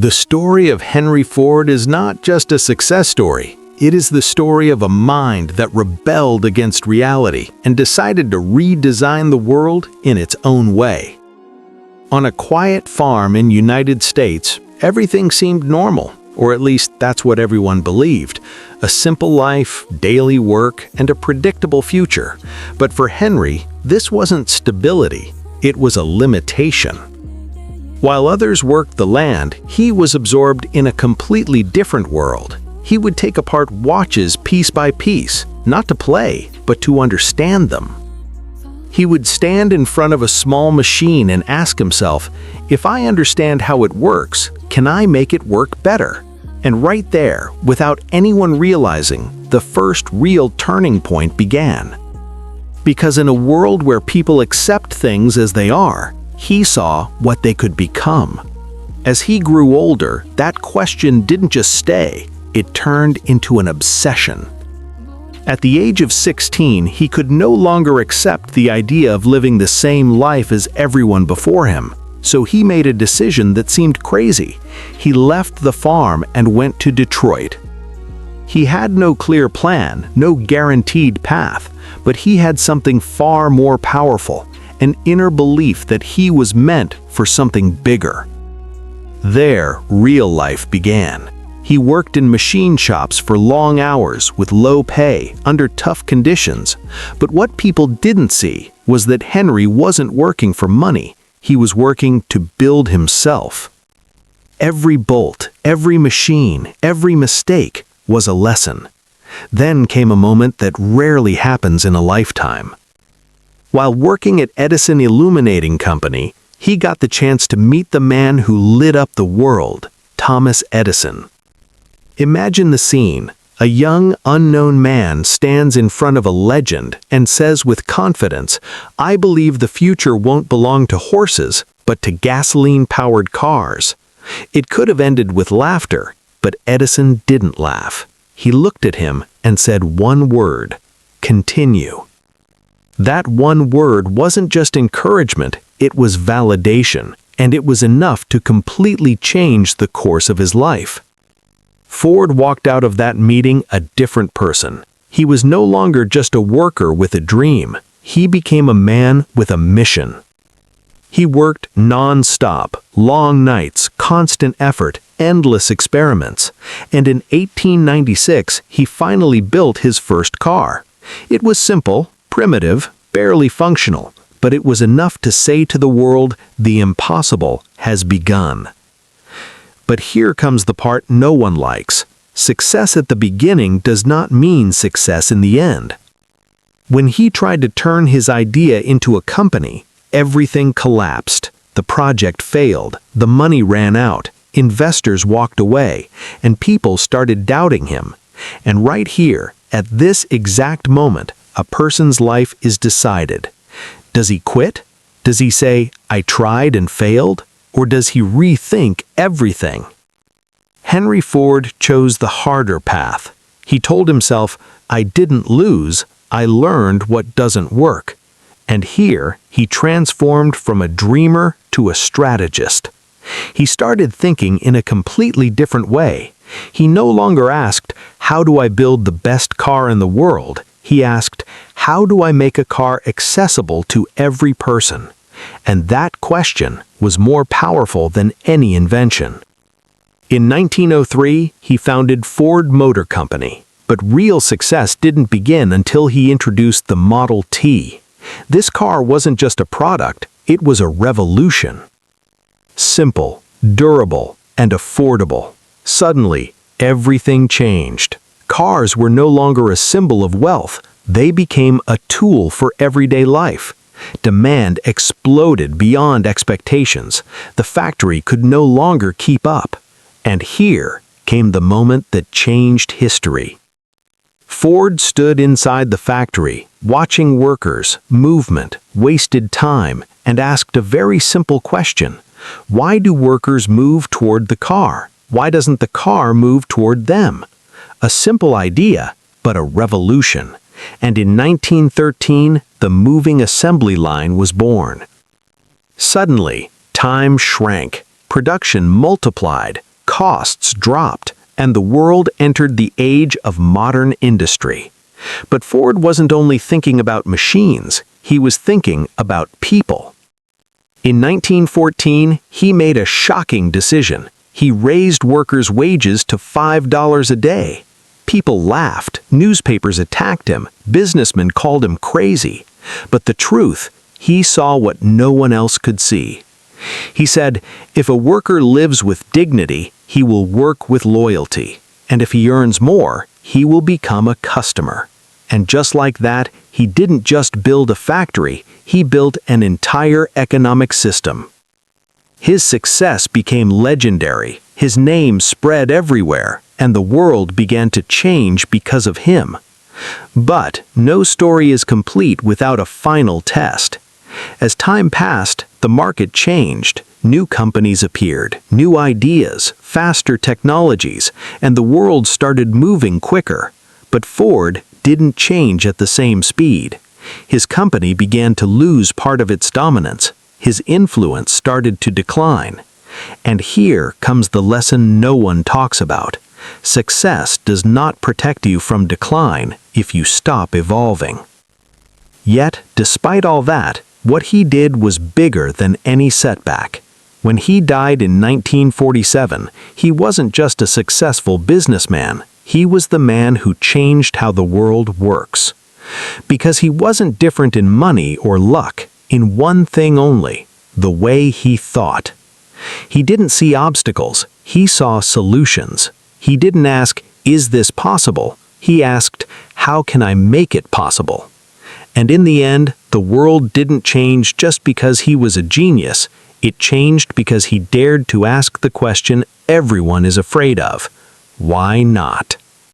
The story of Henry Ford is not just a success story. It is the story of a mind that rebelled against reality and decided to redesign the world in its own way. On a quiet farm in the United States, everything seemed normal, or at least that's what everyone believed. A simple life, daily work, and a predictable future. But for Henry, this wasn't stability, it was a limitation. While others worked the land, he was absorbed in a completely different world. He would take apart watches piece by piece, not to play, but to understand them. He would stand in front of a small machine and ask himself, if I understand how it works, can I make it work better? And right there, without anyone realizing, the first real turning point began. Because in a world where people accept things as they are, he saw what they could become. As he grew older, that question didn't just stay, it turned into an obsession. At the age of 16, he could no longer accept the idea of living the same life as everyone before him, so he made a decision that seemed crazy. He left the farm and went to Detroit. He had no clear plan, no guaranteed path, but he had something far more powerful, an inner belief that he was meant for something bigger. There, real life began. He worked in machine shops for long hours with low pay, under tough conditions. But what people didn't see was that Henry wasn't working for money. He was working to build himself. Every bolt, every machine, every mistake was a lesson. Then came a moment that rarely happens in a lifetime. While working at Edison Illuminating Company, he got the chance to meet the man who lit up the world, Thomas Edison. Imagine the scene. A young, unknown man stands in front of a legend and says with confidence, I believe the future won't belong to horses, but to gasoline-powered cars. It could have ended with laughter, but Edison didn't laugh. He looked at him and said one word, continue. That one word wasn't just encouragement, it was validation, and it was enough to completely change the course of his life. Ford walked out of that meeting a different person. He was no longer just a worker with a dream. He became a man with a mission. He worked non-stop, long nights, constant effort, endless experiments. And in 1896, he finally built his first car. It was simple, primitive, barely functional, but it was enough to say to the world, the impossible has begun. But here comes the part no one likes. Success at the beginning does not mean success in the end. When he tried to turn his idea into a company, everything collapsed. The project failed, the money ran out, investors walked away, and people started doubting him. And right here, at this exact moment, a person's life is decided. Does he quit? Does he say, I tried and failed? Or does he rethink everything? Henry Ford chose the harder path. He told himself, I didn't lose, I learned what doesn't work. And here, he transformed from a dreamer to a strategist. He started thinking in a completely different way. He no longer asked, how do I build the best car in the world? He asked, how do I make a car accessible to every person? And that question was more powerful than any invention. In 1903, he founded Ford Motor Company, but real success didn't begin until he introduced the Model T. This car wasn't just a product, it was a revolution. Simple, durable, and affordable. Suddenly, everything changed. Cars were no longer a symbol of wealth, they became a tool for everyday life. Demand exploded beyond expectations. The factory could no longer keep up. And here came the moment that changed history. Ford stood inside the factory, watching workers, movement, wasted time, and asked a very simple question. Why do workers move toward the car? Why doesn't the car move toward them? A simple idea, but a revolution. And in 1913, the moving assembly line was born. Suddenly, time shrank, production multiplied, costs dropped, and the world entered the age of modern industry. But Ford wasn't only thinking about machines, he was thinking about people. In 1914, he made a shocking decision. He raised workers' wages to $5 a day. People laughed, newspapers attacked him, businessmen called him crazy. But the truth, he saw what no one else could see. He said, if a worker lives with dignity, he will work with loyalty. And if he earns more, he will become a customer. And just like that, he didn't just build a factory, he built an entire economic system. His success became legendary, his name spread everywhere, and the world began to change because of him. But no story is complete without a final test. As time passed, the market changed. New companies appeared, new ideas, faster technologies, and the world started moving quicker. But Ford didn't change at the same speed. His company began to lose part of its dominance. His influence started to decline. And here comes the lesson no one talks about. Success does not protect you from decline if you stop evolving. Yet, despite all that, what he did was bigger than any setback. When he died in 1947, he wasn't just a successful businessman. He was the man who changed how the world works. Because he wasn't different in money or luck, in one thing only, the way he thought. He didn't see obstacles, he saw solutions. He didn't ask, is this possible? He asked, how can I make it possible? And in the end, the world didn't change just because he was a genius. It changed because he dared to ask the question everyone is afraid of. Why not?